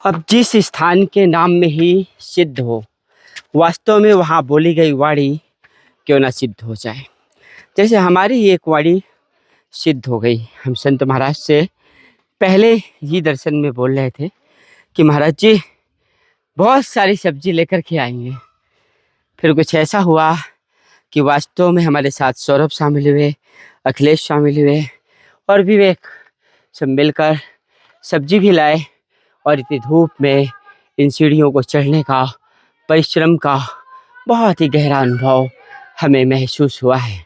अब जिस स्थान के नाम में ही सिद्ध हो, वास्तव में वहाँ बोली गई वाणी क्यों ना सिद्ध हो जाए। जैसे हमारी ही एक वाणी सिद्ध हो गई। हम संत महाराज से पहले ही दर्शन में बोल रहे थे कि महाराज जी बहुत सारी सब्जी लेकर के आएंगे। फिर कुछ ऐसा हुआ कि वास्तव में हमारे साथ सौरभ शामिल हुए, अखिलेश शामिल हुए और विवेक सब मिलकर सब्जी भी लाए। और इतनी धूप में इन सीढ़ियों को चढ़ने का, परिश्रम का बहुत ही गहरा अनुभव हमें महसूस हुआ है।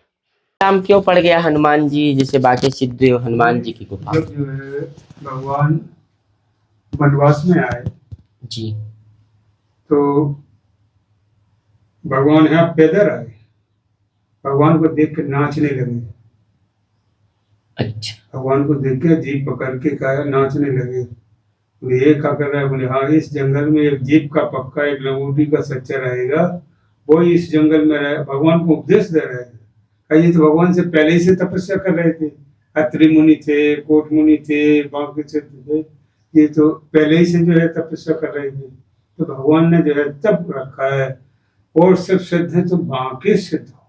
नाम क्यों पड़ गया हनुमान जी, जैसे बाकी सिद्ध हनुमान जी की गुफा? जब जो है भगवान वनवास में आए जी, तो भगवान यहाँ पैदल आए, भगवान को देख कर नाचने लगे। अच्छा। भगवान को देख के जीप पकड़ के कहा नाचने लगे। बोले ये क्या कर रहा है? बोले हाँ, इस जंगल में एक जीप का पक्का, एक लंगोटी का सच्चा रहेगा, वो इस जंगल में रहे। भगवान को उपदेश दे रहे हैं। ये तो भगवान से पहले ही से तपस्या कर रहे थे। अत्रि मुनि थे, कोट मुनि थे, बाकी थे, ये तो पहले ही से जो है तपस्या कर रहे थे। तो भगवान ने जो है तब रखा है। और सब सिद्ध है तो बाकी सिद्ध हो।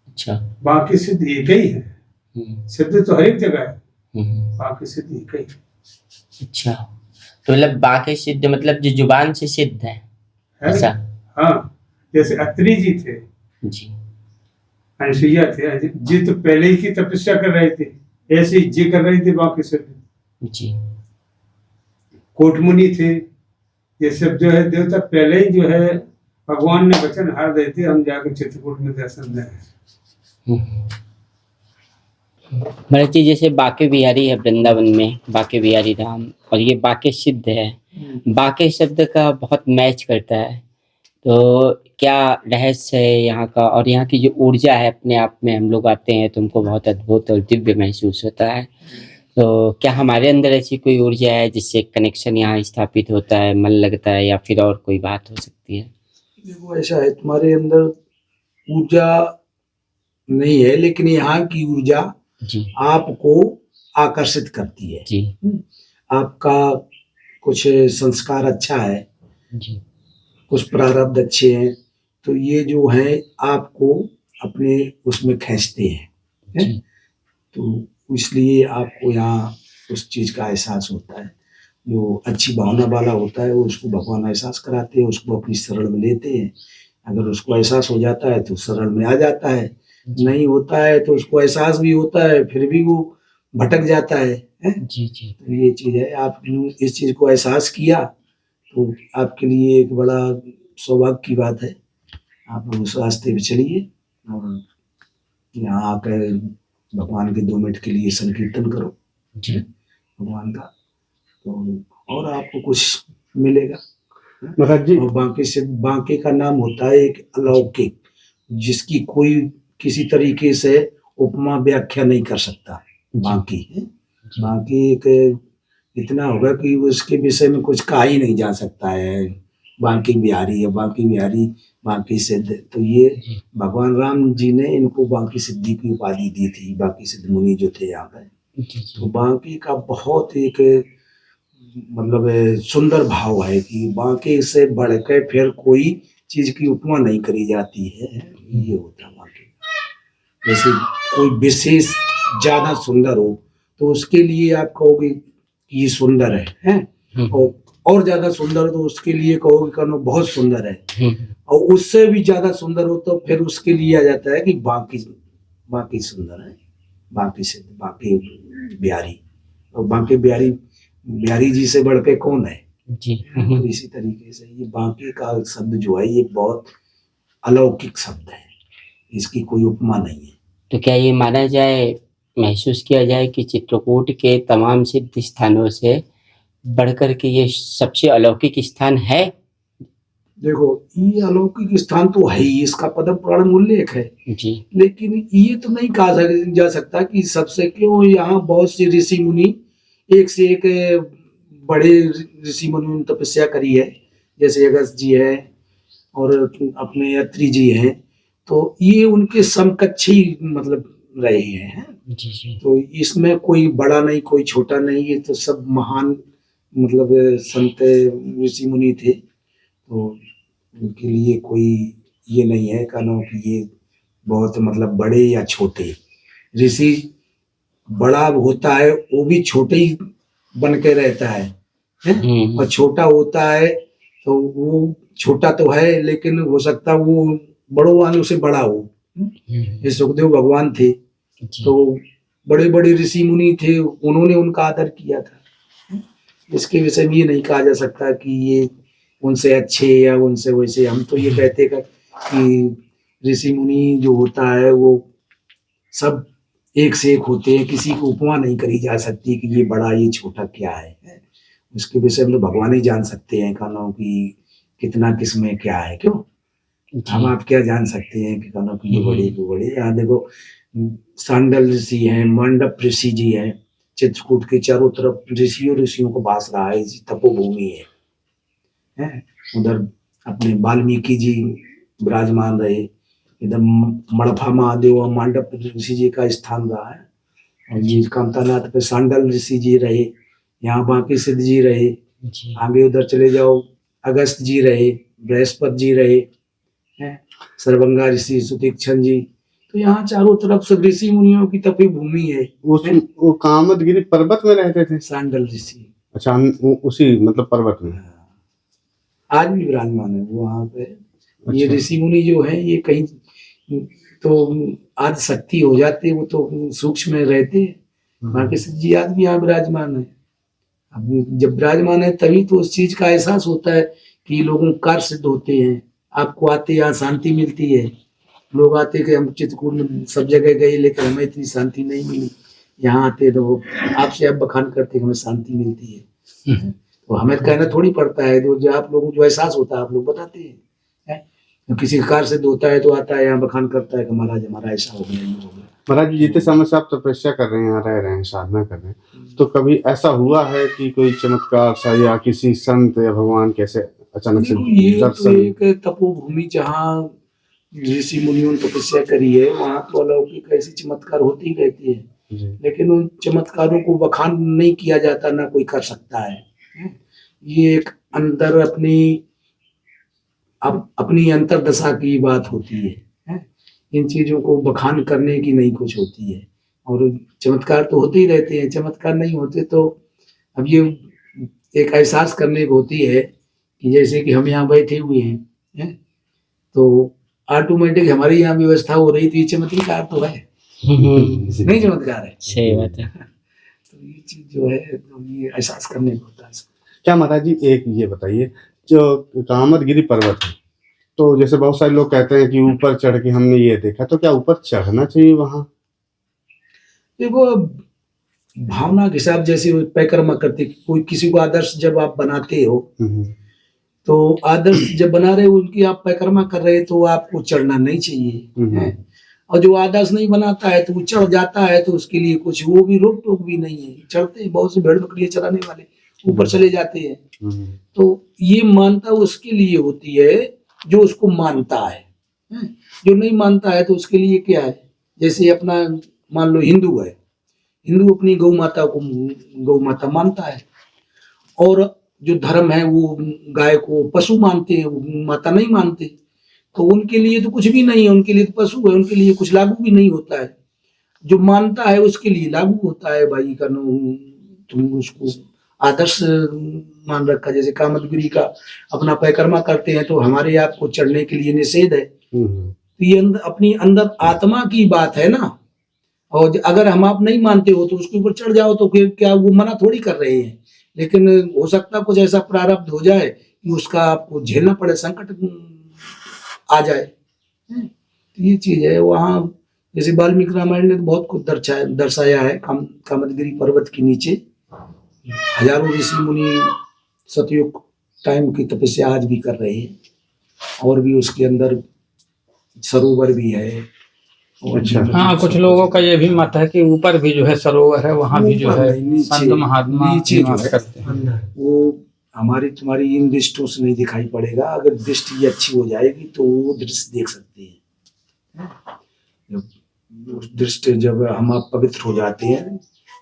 अच्छा। बाकी सिद्ध एक ही है। सिद्ध तो हर एक जगह है, बाकी सिद्ध एक ही है। अच्छा, तो मतलब बाकी सिद्ध मतलब जो जुबान से सिद्ध है ऐसा? हाँ, जैसे अत्रि जी थे जी, अनसुईया थे, जी तो पहले ही की तपस्या कर रहे थे, ऐसे ही जी कर रहे थे बाकी सिद्ध। जी। कोटमुनि थे, ये सब जो है देवता पहले ही जो है भगवान ने वचन हार दे थे, हम जाकर चित्रकूट में दर्शन दें। महाराज जी जैसे बाके बिहारी है वृंदावन में, बाके बिहारी धाम, और ये बाके सिद्ध है, बाके शब्द का बहुत मैच करता है। तो क्या रहस्य है यहाँ का? और यहाँ की जो ऊर्जा है, अपने आप में हम लोग आते हैं तो हमको बहुत अद्भुत और दिव्य महसूस होता है। तो क्या हमारे अंदर ऐसी कोई ऊर्जा है जिससे कनेक्शन यहाँ स्थापित होता है, मन लगता है, या फिर और कोई बात हो सकती है? देखो ऐसा है, तुम्हारे अंदर ऊर्जा नहीं है, लेकिन यहाँ की ऊर्जा जी, आपको आकर्षित करती है। जी, आपका कुछ संस्कार अच्छा है, जी, कुछ प्रारब्ध अच्छे हैं, तो ये जो है आपको अपने उसमें खींचते हैं, है? तो इसलिए आपको यहाँ उस चीज का एहसास होता है। जो अच्छी भावना वाला होता है उसको भगवान एहसास कराते हैं, उसको अपनी शरण में लेते हैं। अगर उसको एहसास हो जाता है तो शरण में आ जाता है, नहीं होता है तो उसको एहसास भी होता है फिर भी वो भटक जाता है। जी, जी। तो ये चीज है, आपने इस चीज को एहसास किया तो आपके लिए एक बड़ा सौभाग्य की बात है। आप उस रास्ते पे चलिए और यहाँ आकर भगवान के 2 मिनट के लिए संकीर्तन करो जी। भगवान का, तो और आपको कुछ मिलेगा। महाराज जी, और बांके का नाम होता है एक अलौकिक, जिसकी कोई किसी तरीके से उपमा व्याख्या नहीं कर सकता। बांकी है, बांकी एक इतना होगा कि उसके विषय में कुछ कहा ही नहीं जा सकता है। बांकी बिहारी है, बांकी बिहारी, बांकी सिद्ध। तो ये भगवान राम जी ने इनको बांकी सिद्धि की उपाधि दी थी, बांकी सिद्ध मुनि जो थे यहाँ पे। तो बांकी का बहुत एक मतलब सुंदर भाव है कि बांके से बढ़ के फिर कोई चीज की उपमा नहीं करी जाती है। ये होता है बांके। जैसे कोई विशेष ज्यादा सुंदर हो तो उसके लिए आप कहोगे कि ये सुंदर है? और ज्यादा सुंदर तो उसके लिए कहोगे कि बहुत सुंदर है। और उससे भी ज्यादा सुंदर हो तो फिर उसके लिए आ जाता है कि बाकी सुंदर है, बाकी से बाकी बिहारी। और बाकी बिहारी जी से बढ़ के कौन है जी। तो इसी तरीके से ये बाकी का शब्द जो है ये बहुत अलौकिक शब्द है, इसकी कोई उपमा नहीं है। तो क्या ये माना जाए, महसूस किया जाए कि चित्रकूट के तमाम सिद्ध स्थानों से बढ़कर के ये सबसे अलौकिक स्थान है? देखो ये अलौकिक स्थान तो है ही, इसका पद्म पुराण में उल्लेख है जी। लेकिन ये तो नहीं कहा जा सकता कि सबसे, क्यों यहाँ बहुत से ऋषि मुनि एक से एक बड़े ऋषि मुनि ने तपस्या करी है, जैसे अगस्त जी है और अपने अत्रि जी हैं, तो ये उनके समकक्षी मतलब रहे हैं जी जी। तो इसमें कोई बड़ा नहीं कोई छोटा नहीं, ये तो सब महान मतलब संत ऋषि मुनि थे, तो उनके लिए कोई ये नहीं है कहना कि ये बहुत मतलब बड़े या छोटे। ऋषि बड़ा होता है वो भी छोटे ही बन के रहता है, और छोटा होता है तो वो छोटा तो है लेकिन हो सकता है वो बड़ों वालों से बड़ा हो। ये सुखदेव भगवान थे, तो बड़े बड़े ऋषि मुनि थे, उन्होंने उनका आदर किया था। इसके विषय में ये नहीं कहा जा सकता कि ये उनसे अच्छे या उनसे वैसे। हम तो ये कहते कि ऋषि मुनि जो होता है वो सब एक से एक होते हैं, किसी को उपमा नहीं करी जा सकती कि ये बड़ा ये छोटा क्या है। उसके विषय में भगवान ही जान सकते हैं कहना कि कितना किसमें क्या है, क्यों हम आप क्या जान सकते हैं कि कहना कि ये बड़े को बड़े। यहाँ देखो सांडल ऋषि हैं, मंडप ऋषि जी हैं, चित्रकूट के चारों तरफ ऋषियों को बास रहा है, तपोभूमि है। उधर अपने वाल्मीकि जी विराजमान रहे, इधर मड़फा महादेव और मांडव ऋषि जी का स्थान रहा है, और ये कामतानाथ पे सांडल ऋषि जी रहे, यहाँ बांके सिद्ध जी रहे, आगे उधर चले जाओ अगस्त जी रहे, बृहस्पति जी रहे हैं, सरभंगा ऋषि, सुतीक्षण जी। तो यहाँ चारों तरफ सब ऋषि मुनियों की तपी भूमि है। वो कामदगिरी पर्वत में रहते थे सांडल ऋषि। अच्छा, उसी मतलब पर्वत में आज भी विराजमान है वो वहाँ पे। ये अच्छा। ऋषि मुनि जो है ये कहीं तो आज शक्ति हो जाते, वो तो सूक्ष्म में रहते, बाकी सिद्ध जी आज भी यहाँ विराजमान है। अब जब विराजमान है तभी तो उस चीज का एहसास होता है कि लोगों को कार्य सिद्ध होते हैं। आपको आते यहाँ शांति मिलती है, लोग आते कि हम चित्रकूट में सब जगह गए लेकिन हमें इतनी शांति नहीं मिली, यहाँ आते तो वो आपसे आप बखान करते हमें शांति मिलती है। तो हमें कहना थोड़ी पड़ता है, जो आप लोगों को जो एहसास होता है आप लोग बताते हैं। तो किसी कार से होता है तो आता है यहाँ बखान करता है कि महाराज हमारा ऐसा हो गया, ये हो गया। महाराज जी जितने समय से आप तपस्या कर रहे हैं, यहाँ रह रहे हैं, साधना कर रहे हैं, तो कभी ऐसा हुआ है कि कोई चमत्कार सा या किसी संत या भगवान कैसे अचानक से ये तो दर्शन? एक तपोभूमि जहाँ ऋषि मुनियों ने तपस्या करी है, वहाँ तो अलौकिक ऐसी चमत्कार होती ही रहती है, लेकिन उन चमत्कारों को बखान नहीं किया जाता, ना कोई कर सकता है। ये एक अंदर अपनी अंतरदशा की बात होती है। इन चीजों को बखान करने की नहीं कुछ होती है, और चमत्कार तो होते ही रहते हैं। चमत्कार नहीं होते तो अब ये एक एहसास करने को होती है कि जैसे कि हम यहाँ बैठे हुए हैं, तो ऑटोमेटिक हमारी यहाँ व्यवस्था हो रही थी, चमत्कार तो है नहीं, चमत्कार है, सही बात है। तो ये चीज जो है तो ये एहसास करने को होता है। क्या महाराज जी एक ये बताइए, जो कामदगिरी पर्वत है, तो जैसे बहुत सारे लोग कहते हैं कि ऊपर चढ़ के हमने ये देखा, तो क्या ऊपर चढ़ना चाहिए वहां? देखो भावना के हिसाब जैसे परिक्रमा करते, कोई किसी को आदर्श जब आप बनाते हो तो आदर्श जब बना रहे हो उनकी आप परिक्रमा कर रहे तो आपको चढ़ना नहीं चाहिए। और जो आदर्श नहीं बनाता है तो वो चढ़ जाता है तो उसके लिए कुछ वो भी रोक टोक भी नहीं है। चढ़ते हैं बहुत से भेड़ बकरियां चराने वाले ऊपर चले जाते हैं, तो ये मानता उसके लिए होती है जो उसको मानता है। जो नहीं मानता है तो उसके लिए क्या है, जैसे अपना मान लो हिंदू है, हिंदू अपनी गौ माता मानता है, और जो धर्म है वो गाय को पशु मानते हैं, वो माता नहीं मानते, तो उनके लिए तो कुछ भी नहीं है, उनके लिए तो पशु है, उनके लिए कुछ लागू भी नहीं होता है। जो मानता है उसके लिए लागू होता है। भाई का तुम उसको आदर्श मान रखा, जैसे कामदगिरी का अपना परिक्रमा करते हैं तो हमारे आप को चढ़ने के लिए निषेध है। तो ये अपनी अंदर आत्मा की बात है ना, और अगर हम आप नहीं मानते हो तो उसके ऊपर चढ़ जाओ तो फिर क्या वो मना थोड़ी कर रहे हैं, लेकिन हो सकता कुछ ऐसा प्रारब्ध हो जाए कि उसका आपको झेलना पड़े, संकट आ जाए। तो ये चीज है। वहाँ जैसे वाल्मीकि रामायण ने तो बहुत कुछ दर्शाया है। कामदगिरी पर्वत के नीचे हजारों ऋषि मुनि सतयुग टाइम की तपस्या आज भी कर रहे हैं, और भी उसके अंदर सरोवर भी है। अच्छा। हाँ, कुछ लोगों का ये भी मत है कि ऊपर भी जो है सरोवर है, वहाँ भी जो है संत महात्मा निवास करते हैं। वो हमारी तुम्हारी इन दृष्टियों से नहीं दिखाई पड़ेगा। अगर दृष्टि अच्छी हो जाएगी तो वो दृश्य देख सकते हैं। जब दृष्टि जब हम आप पवित्र हो जाते हैं,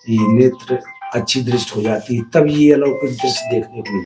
ये नेत्र अच्छी दृष्टि हो जाती है, तब ये अलौकिक दृश्य देखने को मिलता है।